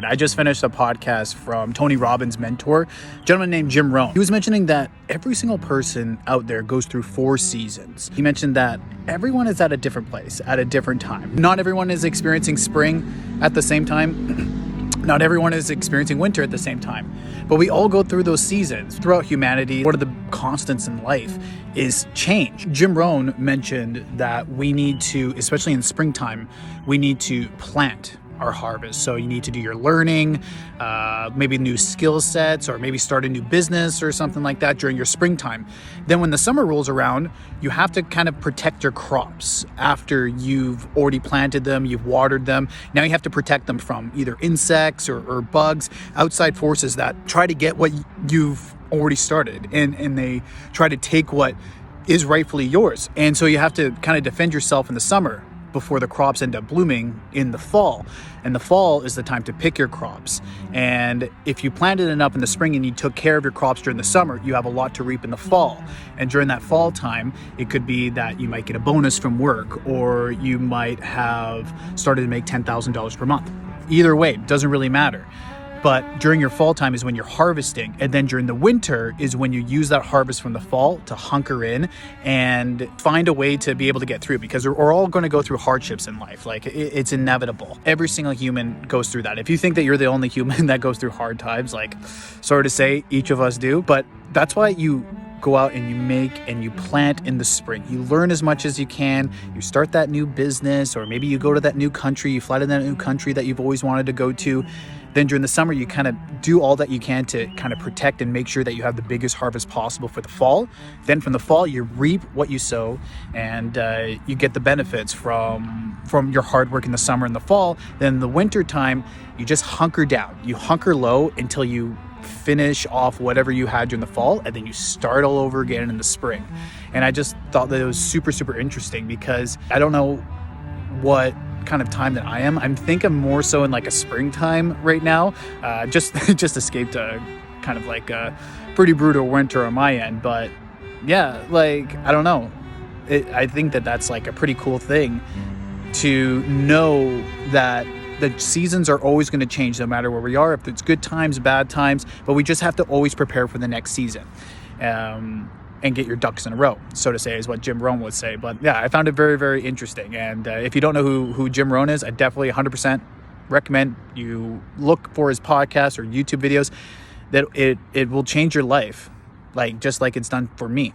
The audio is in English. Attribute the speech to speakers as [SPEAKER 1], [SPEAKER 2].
[SPEAKER 1] I just finished a podcast from Tony Robbins' mentor, a gentleman named Jim Rohn. He was mentioning that every single person out there goes through 4 seasons. He mentioned that everyone is at a different place at a different time. Not everyone is experiencing spring at the same time. Not everyone is experiencing winter at the same time. But we all go through those seasons throughout humanity. One of the constants in life is change. Jim Rohn mentioned that we need to, especially in springtime, we need to plant our harvest. So you need to do your learning, maybe new skill sets, or maybe start a new business or something like that during your springtime. Then when the summer rolls around, you have to kind of protect your crops after you've already planted them, you've watered them. Now you have to protect them from either insects or bugs, outside forces that try to get what you've already started, and they try to take what is rightfully yours. And so you have to kind of defend yourself in the summer before the crops end up blooming in the fall. And the fall is the time to pick your crops. And if you planted enough in the spring and you took care of your crops during the summer, you have a lot to reap in the fall. And during that fall time, it could be that you might get a bonus from work, or you might have started to make $10,000 per month. Either way, it doesn't really matter. But during your fall time is when you're harvesting. And then during the winter is when you use that harvest from the fall to hunker in and find a way to be able to get through, because we're all going to go through hardships in life. Like, it's inevitable. Every single human goes through that. If you think that you're the only human that goes through hard times, like, sorry to say, each of us do. But that's why you go out and you make and you plant in the spring. You learn as much as you can. You start that new business, or maybe you go to that new country, you fly to that new country that you've always wanted to go to. Then during the summer, you kind of do all that you can to kind of protect and make sure that you have the biggest harvest possible for the fall. Then from the fall, you reap what you sow, and you get the benefits from your hard work in the summer and the fall. Then in the winter time, you just hunker down. You hunker low until you finish off whatever you had during the fall, and then you start all over again in the spring. And I just thought that it was super, super interesting, because I don't know what kind of time that I am. I think I'm more so in like a springtime right now. Just escaped a kind of like a pretty brutal winter on my end. But yeah, like, I don't know. I think that that's like a pretty cool thing to know that the seasons are always going to change no matter where we are, if it's good times, bad times, but we just have to always prepare for the next season. And get your ducks in a row, so to say, is what Jim Rohn would say. But yeah, I found it very, very interesting. And if you don't know who Jim Rohn is, I definitely 100% recommend you look for his podcast or YouTube videos. That it will change your life, like just like it's done for me.